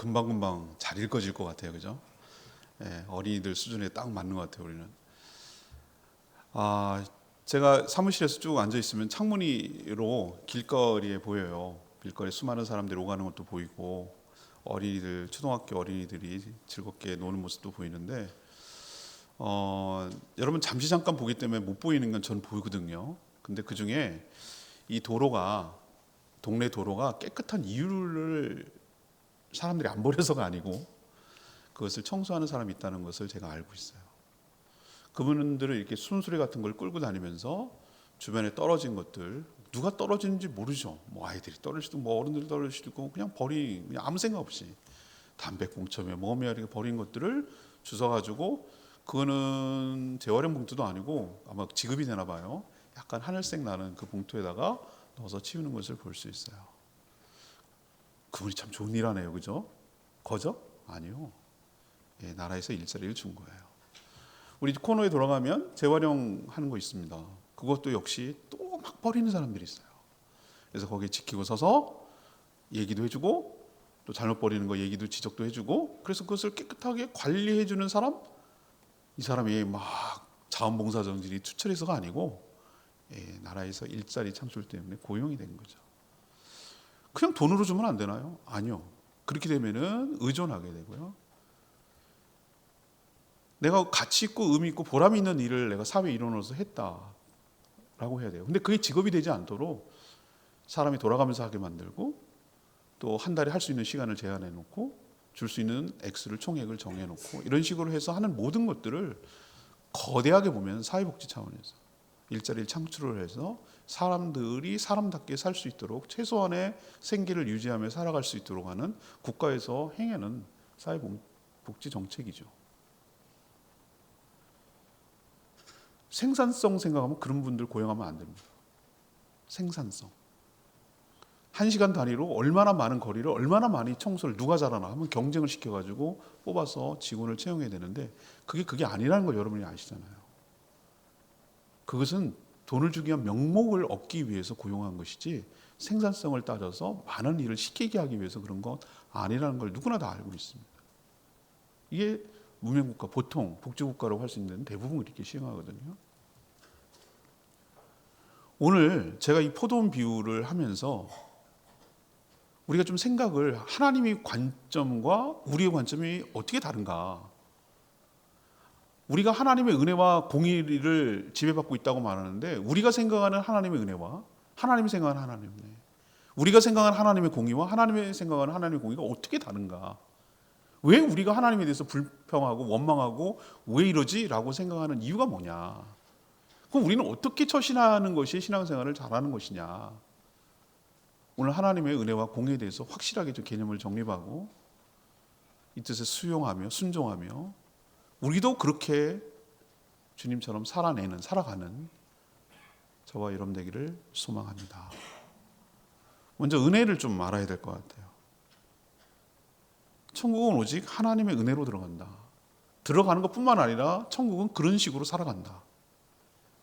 금방금방 잘 읽어질 것 같아요, 그죠? 어린이들 수준에 딱 맞는 것 같아요, 우리는. 제가 사무실에서 쭉 앉아 있으면 창문으로 길거리에 보여요. 길거리에 수많은 사람들이 오가는 것도 보이고 어린이들, 초등학교 어린이들이 즐겁게 노는 모습도 보이는데 여러분 잠시 잠깐 보기 때문에 못 보이는 건 전 보이거든요. 근데 그 중에 이 동네 도로가 깨끗한 이유를 사람들이 안 버려서가 아니고 그것을 청소하는 사람이 있다는 것을 제가 알고 있어요. 그분들은 이렇게 순수레 같은 걸 끌고 다니면서 주변에 떨어진 것들, 누가 떨어지는지 모르죠. 뭐 아이들이 떨어지고 뭐 어른들이 떨어지고 그냥 그냥 아무 생각 없이 담배꽁초며 뭐며 이렇게 버린 것들을 주워가지고, 그거는 재활용 봉투도 아니고 아마 지급이 되나 봐요. 약간 하늘색 나는 그 봉투에다가 넣어서 치우는 것을 볼 수 있어요. 그분이 참 좋은 일 하네요, 그죠? 거저? 아니요. 나라에서 일자리를 준 거예요. 우리 코너에 돌아가면 재활용하는 거 있습니다. 그것도 역시 또 막 버리는 사람들이 있어요. 그래서 거기에 지키고 서서 얘기도 해주고, 또 잘못 버리는 거 얘기도 지적도 해주고, 그래서 그것을 깨끗하게 관리해주는 사람, 이 사람이 막 자원봉사자들이 투철해서가 아니고 나라에서 일자리 창출 때문에 고용이 된 거죠. 그냥 돈으로 주면 안 되나요? 아니요. 그렇게 되면은 의존하게 되고요. 내가 가치 있고 의미 있고 보람 있는 일을 내가 사회 일원으로서 했다라고 해야 돼요. 근데 그게 직업이 되지 않도록 사람이 돌아가면서 하게 만들고, 또 한 달에 할 수 있는 시간을 제한해 놓고 줄 수 있는 액수를 총액을 정해 놓고 이런 식으로 해서 하는 모든 것들을 거대하게 보면 사회복지 차원에서 일자리를 창출을 해서 사람들이 사람답게 살 수 있도록 최소한의 생계를 유지하며 살아갈 수 있도록 하는 국가에서 행하는 사회복지 정책이죠. 생산성 생각하면 그런 분들 고용하면 안 됩니다. 생산성. 1시간 단위로 얼마나 많은 거리를 얼마나 많이 청소를 누가 잘하나 하면 경쟁을 시켜가지고 뽑아서 직원을 채용해야 되는데 그게 아니라는 걸 여러분이 아시잖아요. 그것은 돈을 주기 위한 명목을 얻기 위해서 고용한 것이지 생산성을 따져서 많은 일을 시키게 하기 위해서 그런 건 아니라는 걸 누구나 다 알고 있습니다. 이게 문명국가, 보통 복지국가라고 할 수 있는 대부분 이렇게 시행하거든요. 오늘 제가 이 포도원 비유를 하면서 우리가 좀 생각을, 하나님의 관점과 우리의 관점이 어떻게 다른가. 우리가 하나님의 은혜와 공의를 지배받고 있다고 말하는데, 우리가 생각하는 하나님의 은혜와 하나님이 생각하는 하나님의 은혜, 우리가 생각하는 하나님의 공의와 하나님이 생각하는 하나님의 공의가 어떻게 다른가. 왜 우리가 하나님에 대해서 불평하고 원망하고 왜 이러지? 라고 생각하는 이유가 뭐냐. 그럼 우리는 어떻게 처신하는 것이 신앙생활을 잘하는 것이냐. 오늘 하나님의 은혜와 공의에 대해서 확실하게 좀 개념을 정립하고 이 뜻을 수용하며 순종하며 우리도 그렇게 주님처럼 살아가는 저와 여러분 되기를 소망합니다. 먼저 은혜를 좀 알아야 될 것 같아요. 천국은 오직 하나님의 은혜로 들어간다. 들어가는 것뿐만 아니라 천국은 그런 식으로 살아간다.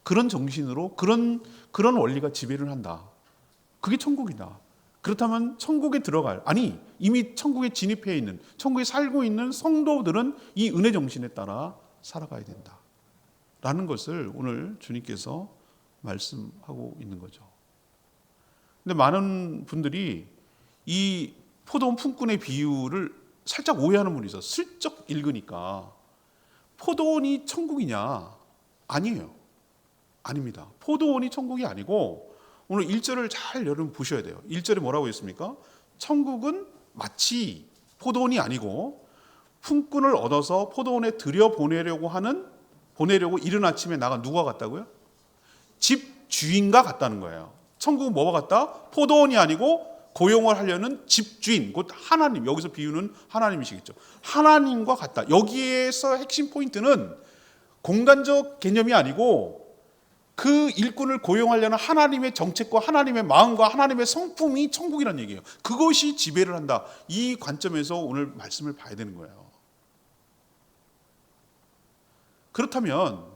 그런 정신으로 그런 원리가 지배를 한다. 그게 천국이다. 그렇다면 천국에 이미 천국에 진입해 있는, 천국에 살고 있는 성도들은 이 은혜 정신에 따라 살아가야 된다. 라는 것을 오늘 주님께서 말씀하고 있는 거죠. 근데 많은 분들이 이 포도원 품꾼의 비유를 살짝 오해하는 분이 있어요. 슬쩍 읽으니까 포도원이 천국이냐? 아니에요. 아닙니다. 포도원이 천국이 아니고, 오늘 1절을 잘 여러분 보셔야 돼요. 1절에 뭐라고 했습니까? 천국은 마치 포도원이 아니고 품꾼을 얻어서 포도원에 들여보내려고 이른 아침에 나간 누가 같다고요? 집 주인과 같다는 거예요. 천국은 뭐와 같다? 포도원이 아니고 고용을 하려는 집주인, 곧 하나님, 여기서 비유는 하나님이시겠죠. 하나님과 같다. 여기에서 핵심 포인트는 공간적 개념이 아니고 그 일꾼을 고용하려는 하나님의 정책과 하나님의 마음과 하나님의 성품이 천국이라는 얘기예요. 그것이 지배를 한다. 이 관점에서 오늘 말씀을 봐야 되는 거예요. 그렇다면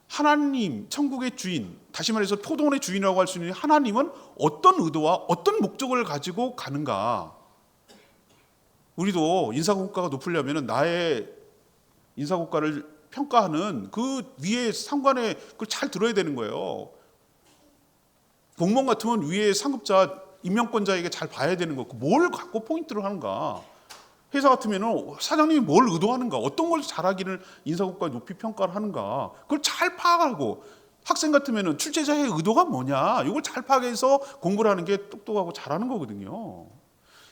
하나님, 천국의 주인, 다시 말해서 포도원의 주인이라고 할 수 있는 하나님은 어떤 의도와 어떤 목적을 가지고 가는가? 우리도 인사고과가 높으려면 나의 인사고과를 평가하는 그 위에 상관의 그걸 잘 들어야 되는 거예요. 공무원 같으면 위에 상급자, 임명권자에게 잘 봐야 되는 거고, 뭘 갖고 포인트를 하는가. 회사 같으면 사장님이 뭘 의도하는가, 어떤 걸 잘하기를 인사고과에 높이 평가를 하는가, 그걸 잘 파악하고, 학생 같으면 출제자의 의도가 뭐냐, 이걸 잘 파악해서 공부를 하는 게 똑똑하고 잘하는 거거든요.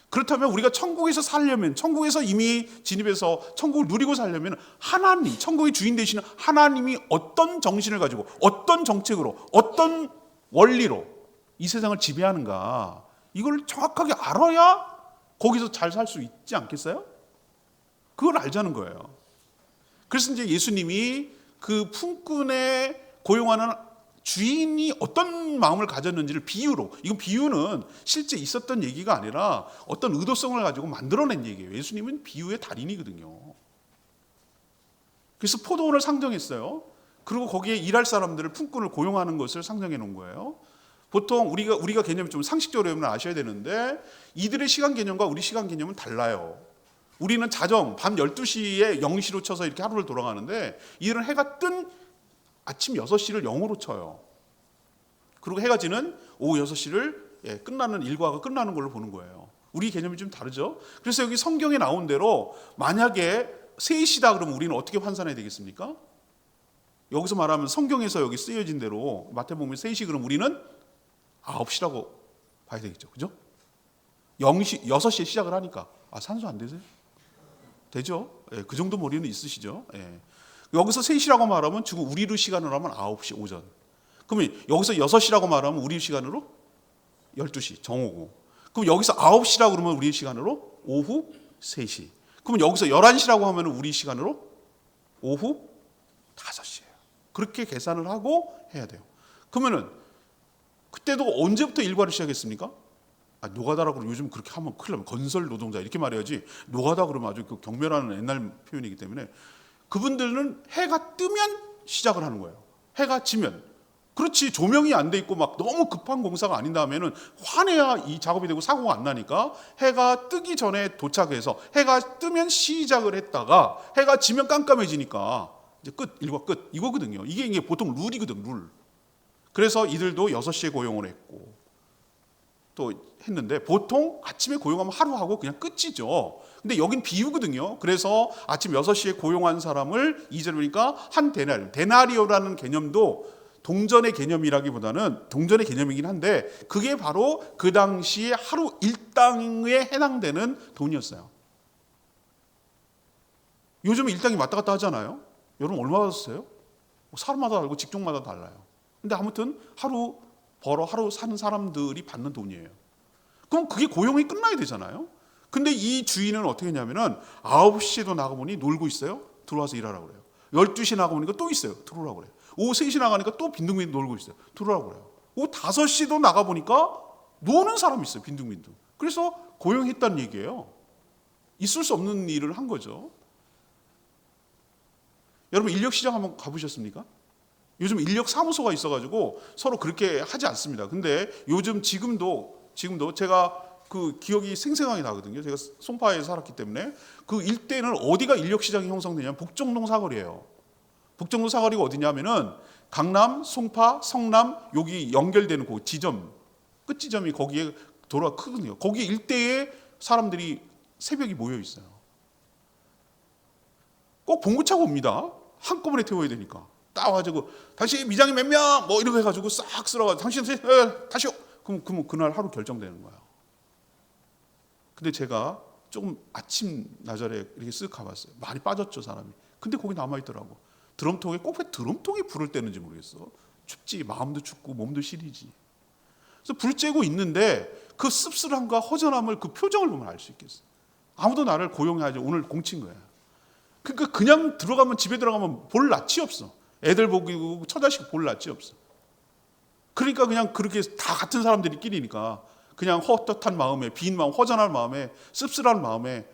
그렇다면 우리가 천국에서 살려면, 천국에서 이미 진입해서 천국을 누리고 살려면 하나님, 천국의 주인 되시는 하나님이 어떤 정신을 가지고, 어떤 정책으로, 어떤 원리로 이 세상을 지배하는가, 이걸 정확하게 알아야 거기서 잘 살 수 있지 않겠어요? 그걸 알자는 거예요. 그래서 이제 예수님이 그 품꾼에 고용하는 주인이 어떤 마음을 가졌는지를 비유로, 이건 비유는 실제 있었던 얘기가 아니라 어떤 의도성을 가지고 만들어낸 얘기예요. 예수님은 비유의 달인이거든요. 그래서 포도원을 상정했어요. 그리고 거기에 일할 사람들을, 품꾼을 고용하는 것을 상정해 놓은 거예요. 보통 우리가 개념이 좀 상식적으로 여러분 아셔야 되는데, 이들의 시간 개념과 우리 시간 개념은 달라요. 우리는 자정 밤 12시에 0시로 쳐서 이렇게 하루를 돌아가는데, 이들은 해가 뜬 아침 6시를 0으로 쳐요. 그리고 해가 지는 오후 6시를 끝나는 일과가 끝나는 걸로 보는 거예요. 우리 개념이 좀 다르죠. 그래서 여기 성경에 나온 대로 만약에 3시다 그러면 우리는 어떻게 환산해야 되겠습니까? 여기서 말하면 성경에서 여기 쓰여진 대로 마태복음 3시 그럼 우리는 9시라고 봐야 되겠죠. 그죠? 6시에 시작을 하니까. 산수 안 되세요? 되죠? 그 정도 머리는 있으시죠? 여기서 3시라고 말하면 지금 우리로 시간으로 하면 9시 오전. 그러면 여기서 6시라고 말하면 우리 시간으로 12시 정오고. 그럼 여기서 9시라고 그러면 우리 시간으로 오후 3시. 그러면 여기서 11시라고 하면 우리 시간으로 오후 5시예요. 그렇게 계산을 하고 해야 돼요. 그러면은 그때도 언제부터 일과를 시작했습니까? 노가다라고 그러면 요즘 그렇게 하면 큰일 나면 건설 노동자 이렇게 말해야지, 노가다 그러면 아주 그 경멸하는 옛날 표현이기 때문에 그분들은 해가 뜨면 시작을 하는 거예요. 해가 지면. 그렇지, 조명이 안 돼 있고 막 너무 급한 공사가 아닌 다음에는 화내야 이 작업이 되고 사고가 안 나니까 해가 뜨기 전에 도착해서 해가 뜨면 시작을 했다가 해가 지면 깜깜해지니까 이제 일과 끝 이거거든요. 이게 보통 룰이거든, 룰. 그래서 이들도 6시에 고용을 했고 또 했는데, 보통 아침에 고용하면 하루 하고 그냥 끝이죠. 근데 여긴 비유거든요. 그래서 아침 6시에 고용한 사람을 2절에 보니까 한 데나리오라는 개념도 동전의 개념이라기보다는 동전의 개념이긴 한데, 그게 바로 그 당시에 하루 일당에 해당되는 돈이었어요. 요즘 일당이 왔다 갔다 하잖아요. 여러분 얼마 받았어요? 사람마다 다르고 직종마다 달라요. 근데 아무튼 하루 벌어 하루 사는 사람들이 받는 돈이에요. 그럼 그게 고용이 끝나야 되잖아요. 근데 이 주인은 어떻게 했냐면은 9시에도 나가보니 놀고 있어요. 들어와서 일하라고 그래요. 12시에 나가보니까 또 있어요. 들어오라고 그래요. 오후 3시 나가니까 또 빈둥빈둥 놀고 있어요. 들어오라고 그래요. 오후 5시도 나가보니까 노는 사람이 있어요. 빈둥빈둥. 그래서 고용했다는 얘기예요. 있을 수 없는 일을 한 거죠. 여러분 인력시장 한번 가보셨습니까? 요즘 인력사무소가 있어가지고 서로 그렇게 하지 않습니다. 근데 요즘 지금도 제가 그 기억이 생생하게 나거든요. 제가 송파에 살았기 때문에 그 일대는 어디가 인력시장이 형성되냐면 북정동 사거리예요. 북정동 사거리가 어디냐면은 강남, 송파, 성남 여기 연결되는 그 지점, 끝 지점이 거기에 도로가 크거든요. 거기 일대에 사람들이 새벽에 모여 있어요. 꼭 봉고차가 옵니다. 한꺼번에 태워야 되니까. 딱 와가지고 다시 미장이 몇 명 뭐 이렇게 해가지고 싹 쓸어가지고 당신 다시요. 그럼 그날 하루 결정되는 거예요. 근데 제가 조금 아침 나절에 이렇게 쓱 가봤어요. 많이 빠졌죠 사람이. 근데 거기 남아 있더라고. 드럼통에 꼭 왜 드럼통이 불을 떼는지 모르겠어. 춥지, 마음도 춥고 몸도 시리지. 그래서 불 쬐고 있는데 그 씁쓸함과 허전함을 그 표정을 보면 알 수 있겠어. 아무도 나를 고용하지 오늘 공친 거야. 그러니까 그냥 들어가면, 집에 들어가면 볼 낯이 없어. 애들 보고 처자식 볼 낯이 없어. 그러니까 그냥 그렇게 다 같은 사람들끼리니까 그냥 헛헛한 마음에, 빈 마음, 허전한 마음에, 씁쓸한 마음에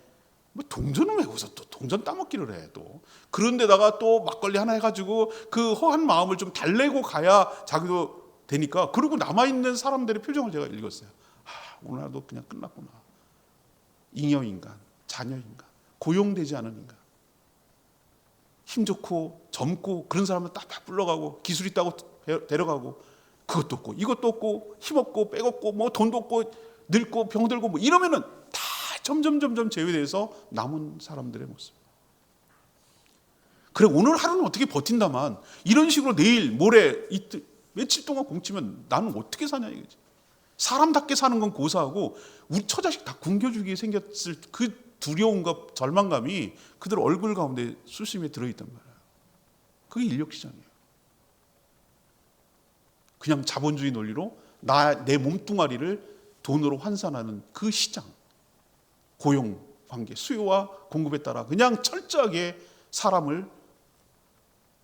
뭐 동전을 왜 거기서 또 동전 따먹기를 해 또. 그런데다가 또 막걸리 하나 해가지고 그 허한 마음을 좀 달래고 가야 자기도 되니까. 그리고 남아있는 사람들의 표정을 제가 읽었어요. 오늘 하루도 그냥 끝났구나. 잉여인간. 자녀인가? 고용되지 않은 인가? 힘 좋고 젊고 그런 사람은 딱 불러가고 기술 있다고 데려가고 그것도 없고 이것도 없고 힘 없고 빽 없고 뭐 돈도 없고 늙고 병들고 뭐 이러면은 다 점점 제외돼서 남은 사람들의 모습. 그래 오늘 하루는 어떻게 버틴다만 이런 식으로 내일 모레 이틀 며칠 동안 공치면 나는 어떻게 사냐 이거지. 사람답게 사는 건 고사하고 우리 처자식 다 굶겨주기에 생겼을 그 두려움과 절망감이 그들 얼굴 가운데 수심에 들어있단 말이에요. 그게 인력시장이에요. 그냥 자본주의 논리로 내 몸뚱아리를 돈으로 환산하는 그 시장. 고용관계, 수요와 공급에 따라 그냥 철저하게 사람을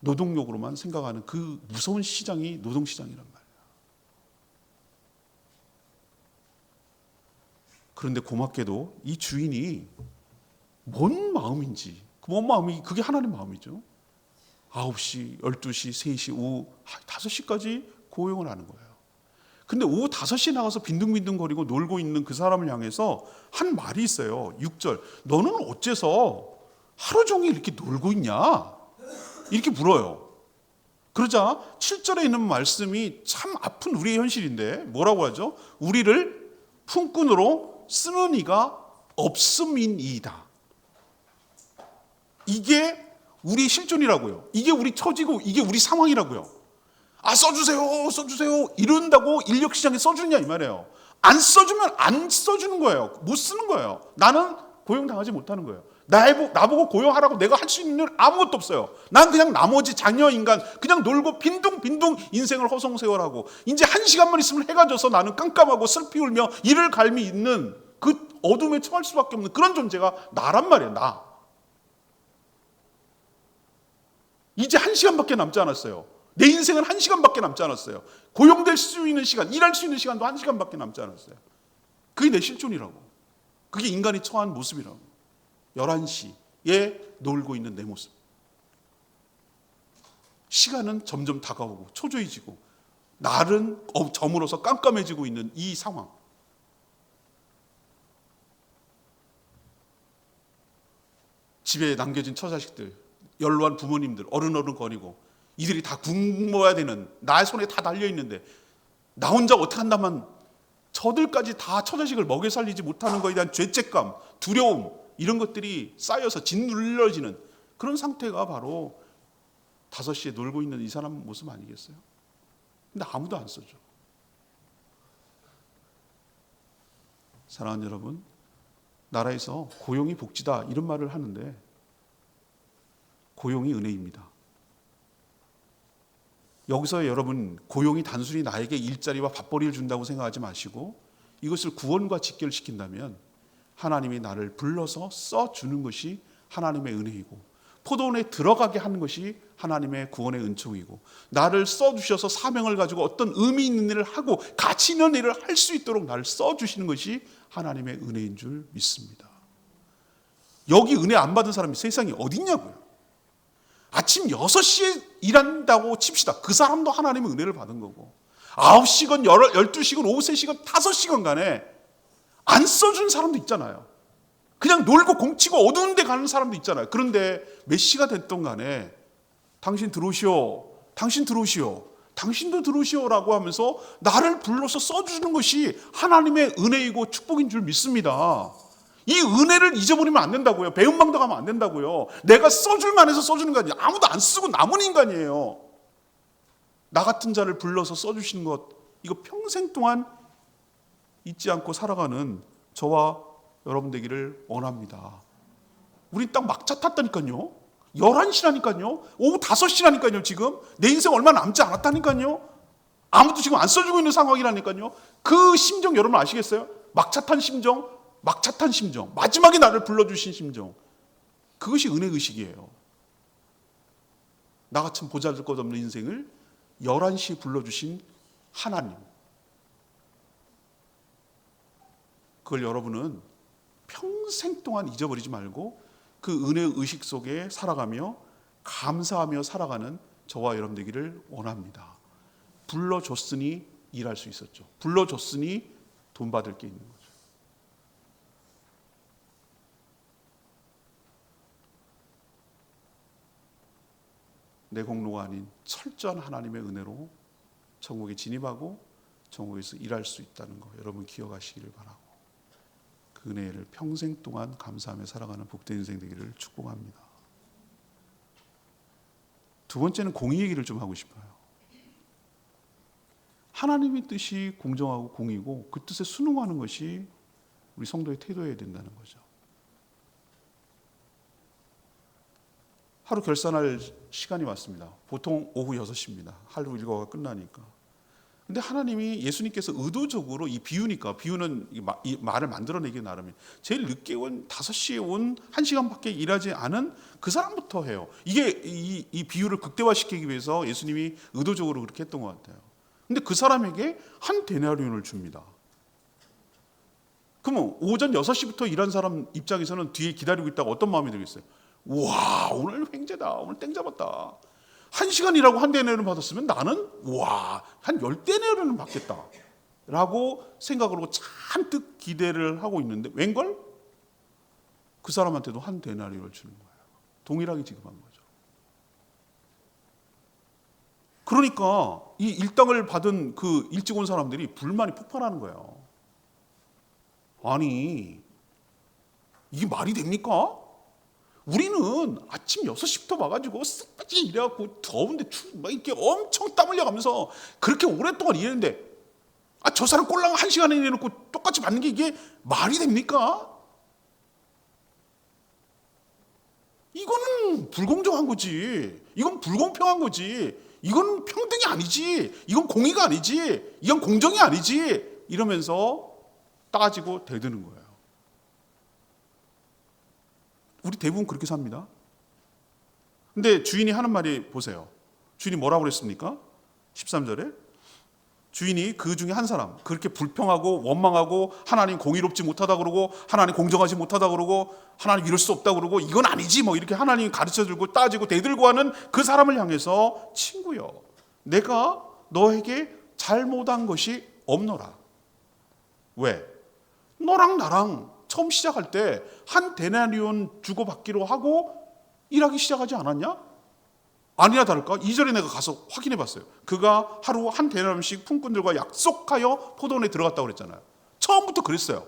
노동력으로만 생각하는 그 무서운 시장이 노동시장이란 말이에요. 그런데 고맙게도 이 주인이 뭔 마음인지, 뭔 마음이, 그게 하나님 마음이죠. 9시, 12시, 3시, 오후 5시까지 고용을 하는 거예요. 근데 오후 5시에 나가서 빈둥빈둥거리고 놀고 있는 그 사람을 향해서 한 말이 있어요. 6절. 너는 어째서 하루 종일 이렇게 놀고 있냐? 이렇게 물어요. 그러자 7절에 있는 말씀이 참 아픈 우리의 현실인데 뭐라고 하죠? 우리를 품꾼으로 쓰는 이가 없음이니이다. 이게 우리 실존이라고요. 이게 우리 처지고 이게 우리 상황이라고요. 써주세요 이런다고 인력시장에 써주느냐 이 말이에요. 안 써주면 안 써주는 거예요. 못 쓰는 거예요. 나는 고용당하지 못하는 거예요. 나보고 고용하라고 내가 할 수 있는 아무것도 없어요. 난 그냥 나머지 장녀 인간 그냥 놀고 빈둥빈둥 인생을 허송세월하고 이제 1시간만 있으면 해가 져서 나는 깜깜하고 슬피 울며 이를 갈미 있는 그 어둠에 처할 수밖에 없는 그런 존재가 나란 말이에요. 나. 이제 1시간밖에 남지 않았어요. 내 인생은 1시간밖에 남지 않았어요. 고용될 수 있는 시간, 일할 수 있는 시간도 1시간밖에 남지 않았어요. 그게 내 실존이라고. 그게 인간이 처한 모습이라고. 11시에 놀고 있는 내 모습. 시간은 점점 다가오고 초조해지고 날은 저물어서 깜깜해지고 있는 이 상황. 집에 남겨진 처자식들, 연로한 부모님들 어른거리고 이들이 다 굶어야 되는 나의 손에 다 달려있는데 나 혼자 어떻게 한다면 저들까지 다 처자식을 먹여 살리지 못하는 것에 대한 죄책감, 두려움 이런 것들이 쌓여서 짓눌러지는 그런 상태가 바로 5시에 놀고 있는 이 사람 모습 아니겠어요? 근데 아무도 안 써줘. 사랑하는 여러분, 나라에서 고용이 복지다 이런 말을 하는데 고용이 은혜입니다. 여기서 여러분 고용이 단순히 나에게 일자리와 밥벌이를 준다고 생각하지 마시고 이것을 구원과 직결시킨다면 하나님이 나를 불러서 써주는 것이 하나님의 은혜이고 포도원에 들어가게 하는 것이 하나님의 구원의 은총이고 나를 써주셔서 사명을 가지고 어떤 의미 있는 일을 하고 가치 있는 일을 할 수 있도록 나를 써주시는 것이 하나님의 은혜인 줄 믿습니다. 여기 은혜 안 받은 사람이 세상에 어디 있냐고요. 아침 6시에 일한다고 칩시다. 그 사람도 하나님의 은혜를 받은 거고 9시간, 12시간, 오후 3시간, 5시간 간에 안 써준 사람도 있잖아요. 그냥 놀고 공치고 어두운 데 가는 사람도 있잖아요. 그런데 몇 시가 됐던 간에 당신 들어오시오, 당신 들어오시오, 당신도 들어오시오라고 하면서 나를 불러서 써주는 것이 하나님의 은혜이고 축복인 줄 믿습니다. 이 은혜를 잊어버리면 안 된다고요. 배은망덕하면 안 된다고요. 내가 써줄만 해서 써주는 거 아니에요. 아무도 안 쓰고 남은 인간이에요. 나 같은 자를 불러서 써주시는 것 이거 평생 동안 잊지 않고 살아가는 저와 여러분 되기를 원합니다. 우린 딱 막차 탔다니까요. 11시라니까요. 오후 5시라니까요. 지금 내 인생 얼마 남지 않았다니까요. 아무도 지금 안 써주고 있는 상황이라니까요. 그 심정 여러분 아시겠어요? 막차 탄 심정, 마지막에 나를 불러주신 심정. 그것이 은혜의식이에요. 나같은 보잘것없는 인생을 11시에 불러주신 하나님. 그걸 여러분은 평생 동안 잊어버리지 말고 그 은혜의 의식 속에 살아가며 감사하며 살아가는 저와 여러분 되기를 원합니다. 불러줬으니 일할 수 있었죠. 불러줬으니 돈 받을 게 있는 거죠. 내 공로가 아닌 철저한 하나님의 은혜로 천국에 진입하고 천국에서 일할 수 있다는 거 여러분 기억하시기를 바라고, 그 은혜를 평생 동안 감사하며 살아가는 복된 인생 되기를 축복합니다. 두 번째는 공의 얘기를 좀 하고 싶어요. 하나님의 뜻이 공정하고 공의고 그 뜻에 순응하는 것이 우리 성도의 태도여야 된다는 거죠. 하루 결산할 시간이 왔습니다. 보통 오후 6시입니다. 하루 일과가 끝나니까. 근데 하나님이, 예수님께서 의도적으로 이 비유니까, 비유는 이 말을 만들어내기 나름이에요. 제일 늦게 온 5시에 온 1시간밖에 일하지 않은 그 사람부터 해요. 이게 이 비유를 극대화시키기 위해서 예수님이 의도적으로 그렇게 했던 것 같아요. 근데 그 사람에게 한 데나리온을 줍니다. 그러면 오전 6시부터 일한 사람 입장에서는 뒤에 기다리고 있다가 어떤 마음이 들겠어요? 와, 오늘 횡재다. 오늘 땡 잡았다. 1시간 일하고 한 데나리온 받았으면 나는 와, 한 10데나리온은 받겠다 라고 생각을 하고 잔뜩 기대를 하고 있는데 웬걸? 그 사람한테도 한 데나리온을 주는 거예요. 동일하게 지급한 거죠. 그러니까 이 일당을 받은 그 일찍 온 사람들이 불만이 폭발하는 거예요. 아니, 이게 말이 됩니까? 우리는 아침 6시부터 와가지고 쓱빠지 일해갖고 더운데 막 이렇게 엄청 땀 흘려가면서 그렇게 오랫동안 일했는데 저 사람 꼴랑 1시간에 일해놓고 똑같이 받는 게 이게 말이 됩니까? 이거는 불공정한 거지. 이건 불공평한 거지. 이건 평등이 아니지. 이건 공의가 아니지. 이건 공정이 아니지. 이러면서 따지고 대드는 거예요. 우리 대부분 그렇게 삽니다. 근데 주인이 하는 말이 보세요. 주인이 뭐라고 그랬습니까? 13절에 주인이 그 중에 한 사람, 그렇게 불평하고 원망하고 하나님 공의롭지 못하다 그러고 하나님 공정하지 못하다 그러고 하나님 이럴 수 없다 그러고 이건 아니지 뭐 이렇게 하나님 가르쳐들고 따지고 대들고 하는 그 사람을 향해서 친구여, 내가 너에게 잘못한 것이 없노라. 왜? 너랑 나랑 처음 시작할 때 한 데나리온 주고받기로 하고 일하기 시작하지 않았냐? 아니나 다를까? 2절에 내가 가서 확인해 봤어요. 그가 하루 한 데나리온씩 품꾼들과 약속하여 포도원에 들어갔다고 그랬잖아요. 처음부터 그랬어요.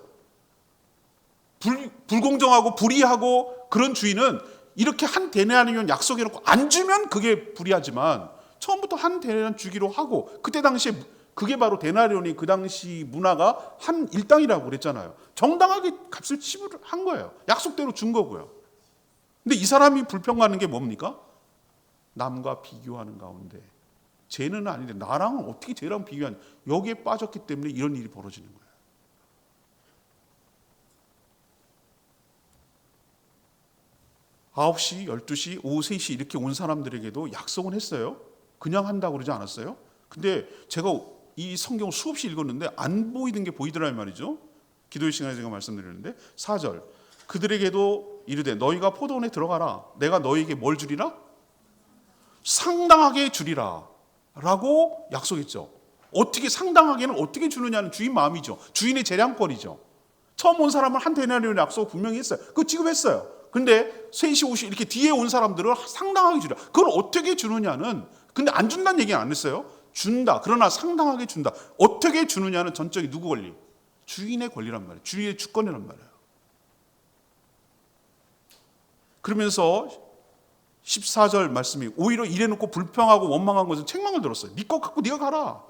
불공정하고 불의하고 그런 주인은 이렇게 한 데나리온 약속해놓고 안 주면 그게 불의하지만 처음부터 한 데나리온 주기로 하고, 그때 당시에 그게 바로 데나리온이 그 당시 문화가 한 일당이라고 그랬잖아요. 정당하게 값을 지불한 거예요. 약속대로 준 거고요. 근데 이 사람이 불평하는 게 뭡니까? 남과 비교하는 가운데 쟤는 아닌데 나랑은 어떻게 쟤랑 비교하냐. 여기에 빠졌기 때문에 이런 일이 벌어지는 거예요. 9시, 12시, 오후 3시 이렇게 온 사람들에게도 약속은 했어요. 그냥 한다고 그러지 않았어요. 근데 제가 이 성경을 수없이 읽었는데 안 보이던 게 보이더란 말이죠. 기도의 시간에 제가 말씀드렸는데 4절 그들에게도 이르되 너희가 포도원에 들어가라. 내가 너희에게 뭘 주리라? 상당하게 주리라 라고 약속했죠. 어떻게 상당하게는 어떻게 주느냐는 주인 마음이죠. 주인의 재량권이죠. 처음 온 사람은 한 데나리온 약속 분명히 했어요. 그거 지급했어요. 근데 3시, 5시 이렇게 뒤에 온 사람들을 상당하게 주리라. 그걸 어떻게 주느냐는, 근데 안 준다는 얘기는 안 했어요. 준다. 그러나 상당하게 준다. 어떻게 주느냐는 전적이 누구 권리? 주인의 권리란 말이에요. 주인의 주권이란 말이에요. 그러면서 14절 말씀이 오히려 이래놓고 불평하고 원망한 것은 책망을 들었어요. 네 거 갖고 네가 가라.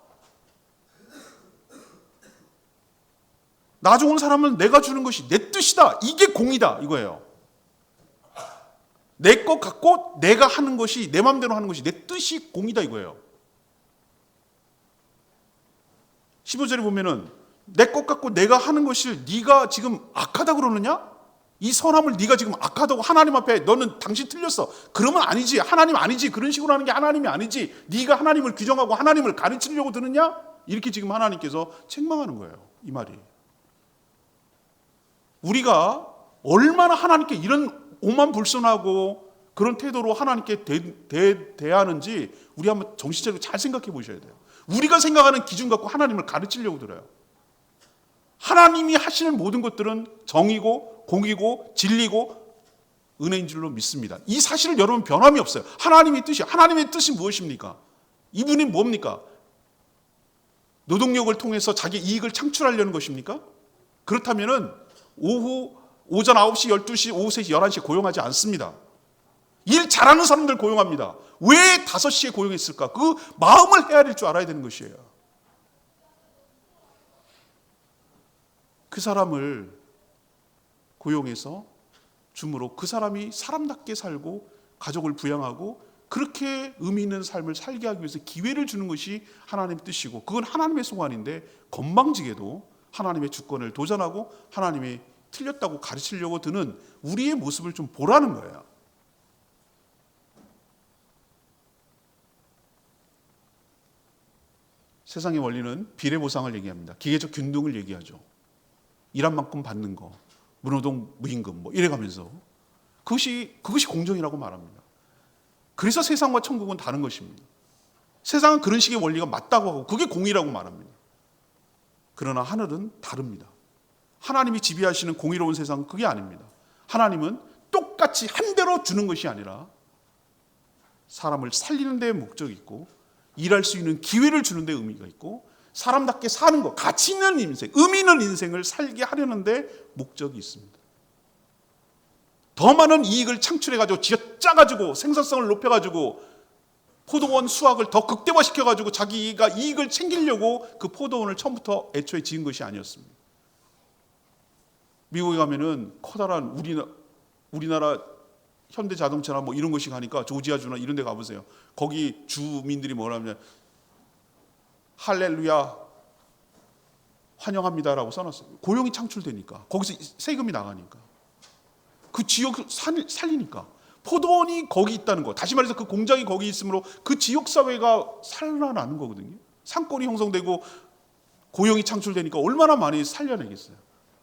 나중 온 사람은 내가 주는 것이 내 뜻이다. 이게 공이다. 이거예요. 내 거 갖고 내가 하는 것이, 내 마음대로 하는 것이 내 뜻이 공이다. 이거예요. 15절에 보면은 내 것 갖고 내가 하는 것을 네가 지금 악하다 그러느냐? 이 선함을 네가 지금 악하다고 하나님 앞에 너는 당신 틀렸어. 그러면 아니지. 하나님 아니지. 그런 식으로 하는 게 하나님이 아니지. 네가 하나님을 규정하고 하나님을 가르치려고 드느냐? 이렇게 지금 하나님께서 책망하는 거예요. 이 말이. 우리가 얼마나 하나님께 이런 오만불손하고 그런 태도로 하나님께 대하는지 우리 한번 정신적으로 잘 생각해 보셔야 돼요. 우리가 생각하는 기준 갖고 하나님을 가르치려고 들어요. 하나님이 하시는 모든 것들은 정의고 공의고 진리고 은혜인 줄로 믿습니다. 이 사실을 여러분 변함이 없어요. 하나님의 뜻이 무엇입니까? 이분이 뭡니까? 노동력을 통해서 자기 이익을 창출하려는 것입니까? 그렇다면은 오전 9시, 12시, 오후 3시, 11시에 고용하지 않습니다. 일 잘하는 사람들 고용합니다. 왜 5시에 고용했을까? 그 마음을 헤아릴 줄 알아야 되는 것이에요. 그 사람을 고용해서 줌으로 그 사람이 사람답게 살고 가족을 부양하고 그렇게 의미 있는 삶을 살게 하기 위해서 기회를 주는 것이 하나님의 뜻이고, 그건 하나님의 소관인데 건방지게도 하나님의 주권을 도전하고 하나님이 틀렸다고 가르치려고 드는 우리의 모습을 좀 보라는 거예요. 세상의 원리는 비례보상을 얘기합니다. 기계적 균등을 얘기하죠. 일한 만큼 받는 거, 무노동 무임금 뭐 이래가면서 그것이 공정이라고 말합니다. 그래서 세상과 천국은 다른 것입니다. 세상은 그런 식의 원리가 맞다고 하고 그게 공의라고 말합니다. 그러나 하늘은 다릅니다. 하나님이 지배하시는 공의로운 세상은 그게 아닙니다. 하나님은 똑같이 한 대로 주는 것이 아니라 사람을 살리는 데 목적이 있고, 일할 수 있는 기회를 주는 데 의미가 있고, 사람답게 사는 것, 가치 있는 인생, 의미 있는 인생을 살게 하려는 데 목적이 있습니다. 더 많은 이익을 창출해가지고 쥐어짜가지고 생산성을 높여가지고 포도원 수확을 더 극대화시켜가지고 자기가 이익을 챙기려고 그 포도원을 처음부터 애초에 지은 것이 아니었습니다. 미국에 가면은 커다란 우리나라 현대자동차나 뭐 이런 것이 가니까 조지아주나 이런 데 가보세요. 거기 주민들이 뭐라면 할렐루야 환영합니다라고 써놨어요. 고용이 창출되니까, 거기서 세금이 나가니까, 그 지역을 살리니까. 포도원이 거기 있다는 거, 다시 말해서 그 공장이 거기 있으므로 그 지역 사회가 살아나는 거거든요. 상권이 형성되고 고용이 창출되니까 얼마나 많이 살려내겠어요.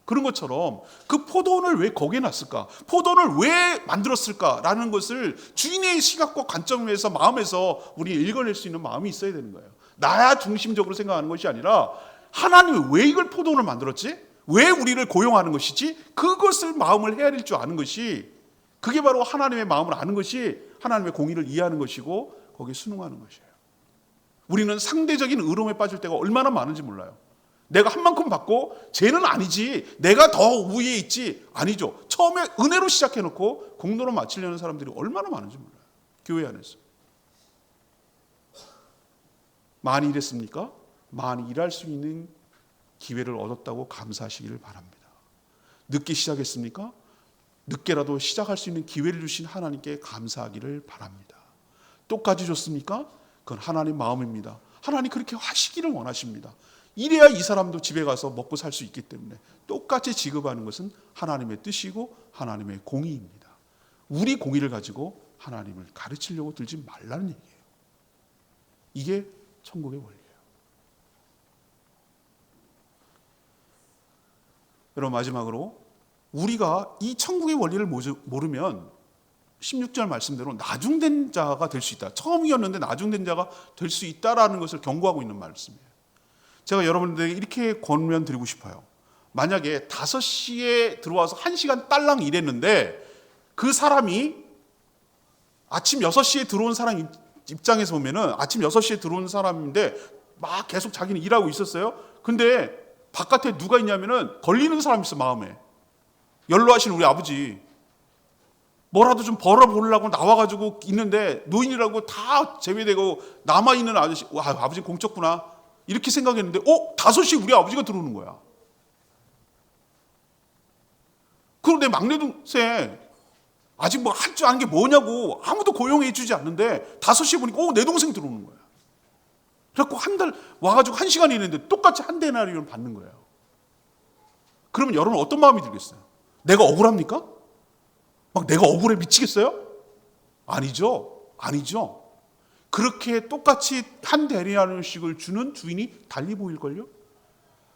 그런 것처럼 그 포도원을 왜 거기에 놨을까? 포도원을 왜 만들었을까라는 것을 주인의 시각과 관점에서, 마음에서 우리 읽어낼 수 있는 마음이 있어야 되는 거예요. 나야 중심적으로 생각하는 것이 아니라 하나님이 왜 이걸 포도원을 만들었지? 왜 우리를 고용하는 것이지? 그것을 마음을 헤아릴 줄 아는 것이, 그게 바로 하나님의 마음을 아는 것이 하나님의 공의를 이해하는 것이고 거기에 순응하는 것이에요. 우리는 상대적인 의로움에 빠질 때가 얼마나 많은지 몰라요. 내가 한 만큼 받고 쟤는 아니지, 내가 더 우위에 있지, 아니죠. 처음에 은혜로 시작해놓고 공로로 마치려는 사람들이 얼마나 많은지 몰라요. 교회 안에서. 많이 일했습니까? 많이 일할 수 있는 기회를 얻었다고 감사하시기를 바랍니다. 늦게 시작했습니까? 늦게라도 시작할 수 있는 기회를 주신 하나님께 감사하기를 바랍니다. 똑같이 줬습니까? 그건 하나님 마음입니다. 하나님 그렇게 하시기를 원하십니다. 이래야 이 사람도 집에 가서 먹고 살 수 있기 때문에 똑같이 지급하는 것은 하나님의 뜻이고 하나님의 공의입니다. 우리 공의를 가지고 하나님을 가르치려고 들지 말라는 얘기예요. 이게 천국의 원리예요. 여러분, 마지막으로 우리가 이 천국의 원리를 모르면 16절 말씀대로 나중된 자가 될 수 있다. 처음이었는데 나중된 자가 될 수 있다라는 것을 경고하고 있는 말씀이에요. 제가 여러분들에게 이렇게 권면 드리고 싶어요. 만약에 5시에 들어와서 1시간 딸랑 일했는데 그 사람이 아침 6시에 들어온 사람 입장에서 보면은 아침 6시에 들어온 사람인데 막 계속 자기는 일하고 있었어요. 근데 바깥에 누가 있냐면은 걸리는 사람이 있어, 마음에. 연로하신 우리 아버지. 뭐라도 좀 벌어보려고 나와가지고 있는데 노인이라고 다 제외되고 남아있는 아저씨, 와, 아버지 공적구나. 이렇게 생각했는데 5시 우리 아버지가 들어오는 거야. 그리고 내 막내 동생 아직 뭐 할 줄 아는 게 뭐냐고 아무도 고용해 주지 않는데 5시에 보니까 내 동생 들어오는 거야. 그래갖고 한 달 와가지고 1시간 일했는데 똑같이 한 데나리온 받는 거예요. 그러면 여러분 어떤 마음이 들겠어요? 내가 억울합니까? 막 내가 억울해 미치겠어요? 아니죠. 아니죠. 그렇게 똑같이 한 데나리온씩을 주는 주인이 달리 보일걸요?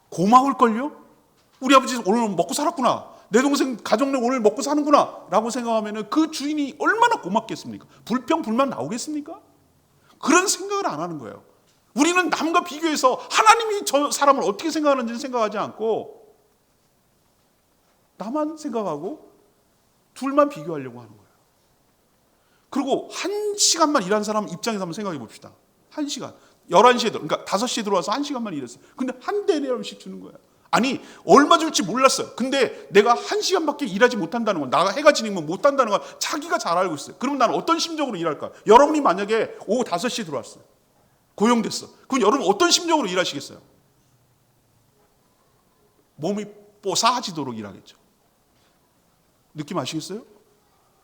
고마울걸요? 우리 아버지 오늘 먹고 살았구나. 내 동생 가족내 오늘 먹고 사는구나 라고 생각하면 그 주인이 얼마나 고맙겠습니까? 불평 불만 나오겠습니까? 그런 생각을 안 하는 거예요. 우리는 남과 비교해서 하나님이 저 사람을 어떻게 생각하는지는 생각하지 않고 나만 생각하고 둘만 비교하려고 하는 거예요. 그리고 1시간만 일한 사람 입장에서 한번 생각해 봅시다. 1시간. 11시에 그러니까 5시에 들어와서 1시간만 일했어요. 근데 한 대리얼씩 주는 거예요. 아니 얼마 줄지 몰랐어요. 근데 내가 1시간밖에 일하지 못한다는 건, 나가 해가 지니면 못한다는 건 자기가 잘 알고 있어요. 그럼 나는 어떤 심정으로 일할까? 여러분이 만약에 오후 5시에 들어왔어요. 고용됐어. 그럼 여러분 어떤 심정으로 일하시겠어요? 몸이 뽀사지도록 일하겠죠. 느낌 아시겠어요?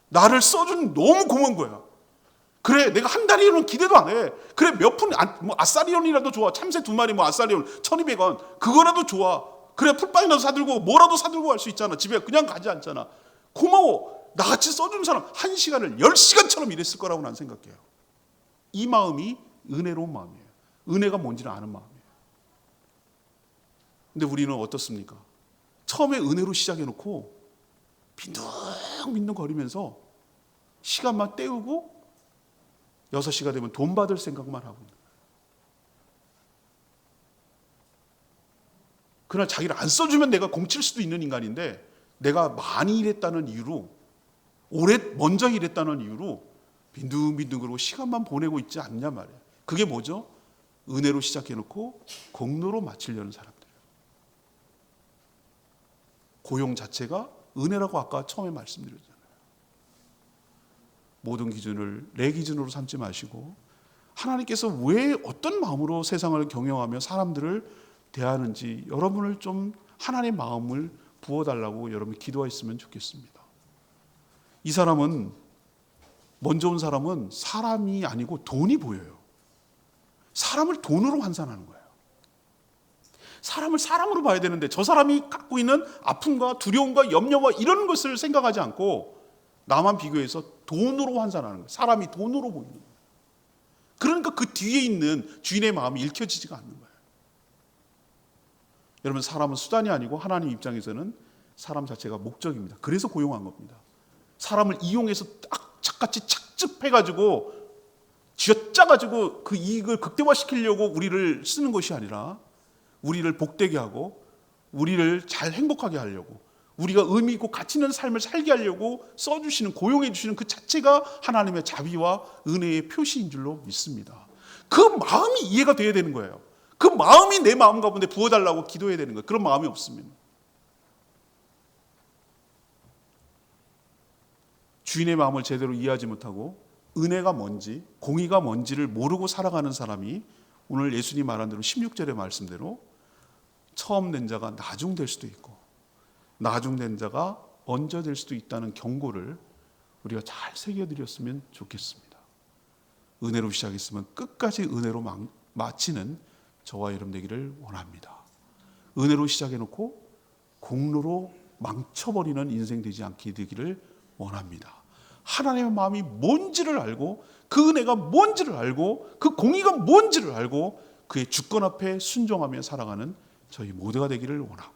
나를 써준 너무 고마운 거야. 그래, 내가 한 달이면 기대도 안 해. 그래, 몇 푼, 뭐 아싸리온이라도 좋아. 참새 2마리 뭐 아싸리온 1,200원. 그거라도 좋아. 그래, 풀빵이라도 사들고 뭐라도 사들고 갈 수 있잖아. 집에 그냥 가지 않잖아. 고마워. 나같이 써준 사람 1시간을 10시간처럼 일했을 거라고 난 생각해요. 이 마음이 은혜로운 마음이에요. 은혜가 뭔지를 아는 마음이에요. 근데 우리는 어떻습니까? 처음에 은혜로 시작해놓고 빈둥빈둥 거리면서 시간만 때우고 6시가 되면 돈 받을 생각만 하고 있는 거예요. 그날 자기를 안 써주면 내가 공칠 수도 있는 인간인데, 내가 많이 일했다는 이유로, 오래 먼저 일했다는 이유로 빈둥빈둥 그러고 시간만 보내고 있지 않냐 말이에요. 그게 뭐죠? 은혜로 시작해놓고 공로로 마치려는 사람들. 고용 자체가 은혜라고 아까 처음에 말씀드렸잖아요. 모든 기준을 내 기준으로 삼지 마시고, 하나님께서 왜 어떤 마음으로 세상을 경영하며 사람들을 대하는지 여러분을 좀 하나님의 마음을 부어달라고 여러분이 기도했으면 좋겠습니다. 이 사람은, 먼저 온 사람은 사람이 아니고 돈이 보여요. 사람을 돈으로 환산하는 거예요. 사람을 사람으로 봐야 되는데 저 사람이 갖고 있는 아픔과 두려움과 염려와 이런 것을 생각하지 않고 나만 비교해서 돈으로 환산하는 거예요. 사람이 돈으로 보이는 거예요. 그러니까 그 뒤에 있는 주인의 마음이 읽혀지지가 않는 거예요. 여러분, 사람은 수단이 아니고 하나님 입장에서는 사람 자체가 목적입니다. 그래서 고용한 겁니다. 사람을 이용해서 악착같이 착즙해가지고 쥐어짜가지고 그 이익을 극대화시키려고 우리를 쓰는 것이 아니라 우리를 복되게 하고 우리를 잘 행복하게 하려고, 우리가 의미 있고 가치 있는 삶을 살게 하려고 써주시는, 고용해 주시는 그 자체가 하나님의 자비와 은혜의 표시인 줄로 믿습니다. 그 마음이 이해가 돼야 되는 거예요. 그 마음이 내 마음 가운데 부어달라고 기도해야 되는 거예요. 그런 마음이 없으면. 주인의 마음을 제대로 이해하지 못하고 은혜가 뭔지, 공의가 뭔지를 모르고 살아가는 사람이 오늘 예수님이 말한 대로 16절의 말씀대로 처음 된 자가 나중 될 수도 있고 나중 된 자가 먼저 될 수도 있다는 경고를 우리가 잘 새겨드렸으면 좋겠습니다. 은혜로 시작했으면 끝까지 은혜로 마치는 저와 여러분 되기를 원합니다. 은혜로 시작해놓고 공로로 망쳐버리는 인생 되지 않게 되기를 원합니다. 하나님의 마음이 뭔지를 알고, 그 은혜가 뭔지를 알고, 그 공의가 뭔지를 알고 그의 주권 앞에 순종하며 살아가는 저희 모두가 되기를 원하고,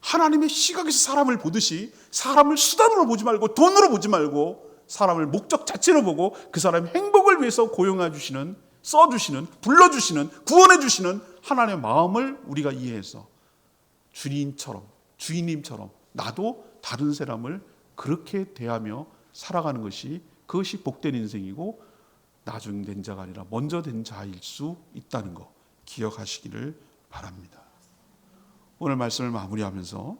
하나님의 시각에서 사람을 보듯이 사람을 수단으로 보지 말고 돈으로 보지 말고 사람을 목적 자체로 보고 그 사람의 행복을 위해서 고용해 주시는, 써주시는, 불러주시는, 구원해 주시는 하나님의 마음을 우리가 이해해서 주인님처럼 나도 다른 사람을 그렇게 대하며 살아가는 것이, 그것이 복된 인생이고 나중 된 자가 아니라 먼저 된 자일 수 있다는 거 기억하시기를 바랍니다. 오늘 말씀을 마무리하면서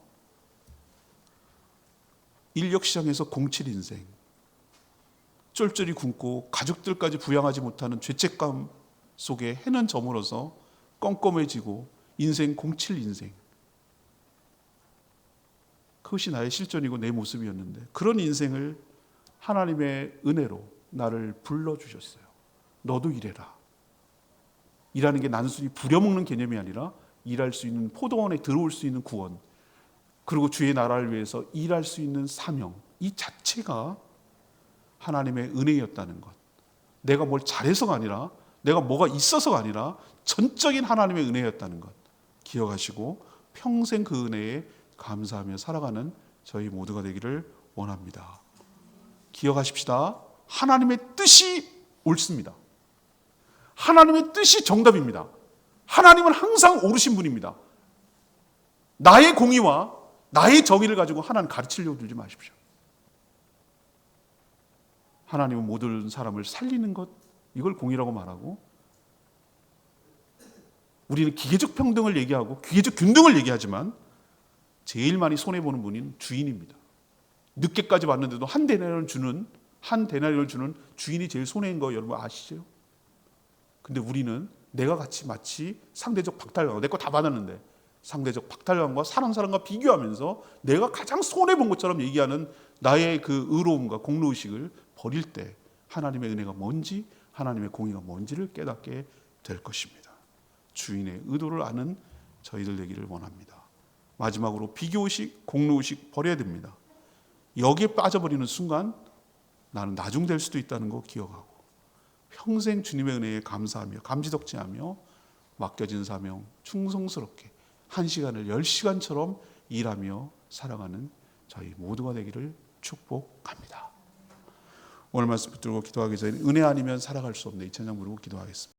인력시장에서 공칠 인생, 쫄쫄이 굶고 가족들까지 부양하지 못하는 죄책감 속에 해는 저물어서 껌껌해지고 인생 공칠 인생, 그것이 나의 실존이고 내 모습이었는데 그런 인생을 하나님의 은혜로 나를 불러주셨어요. 너도 일해라. 일하는 게 단순히 부려먹는 개념이 아니라 일할 수 있는, 포도원에 들어올 수 있는 구원, 그리고 주의 나라를 위해서 일할 수 있는 사명, 이 자체가 하나님의 은혜였다는 것. 내가 뭘 잘해서가 아니라, 내가 뭐가 있어서가 아니라 전적인 하나님의 은혜였다는 것 기억하시고 평생 그 은혜에 감사하며 살아가는 저희 모두가 되기를 원합니다. 기억하십시다. 하나님의 뜻이 옳습니다. 하나님의 뜻이 정답입니다. 하나님은 항상 옳으신 분입니다. 나의 공의와 나의 정의를 가지고 하나님 가르치려고 들지 마십시오. 하나님은 모든 사람을 살리는 것, 이걸 공의라고 말하고, 우리는 기계적 평등을 얘기하고 기계적 균등을 얘기하지만 제일 많이 손해보는 분이 주인입니다. 늦게까지 왔는데도 한 데나리온을 주는 주인이 제일 손해인 거 여러분 아시죠? 근데 우리는 내가 같이 마치 상대적 박탈감, 내 거 다 받았는데 상대적 박탈감과 사는 사람과 비교하면서 내가 가장 손해본 것처럼 얘기하는 나의 그 의로움과 공로의식을 버릴 때 하나님의 은혜가 뭔지, 하나님의 공의가 뭔지를 깨닫게 될 것입니다. 주인의 의도를 아는 저희들 되기를 원합니다. 마지막으로 비교의식, 공로의식 버려야 됩니다. 여기에 빠져버리는 순간 나는 나중될 수도 있다는 거 기억하고 평생 주님의 은혜에 감사하며 감지덕지하며 맡겨진 사명 충성스럽게 1시간을 10시간처럼 일하며 살아가는 저희 모두가 되기를 축복합니다. 오늘 말씀 붙들고 기도하기 전에 은혜 아니면 살아갈 수 없네 이 찬양 부르고 기도하겠습니다.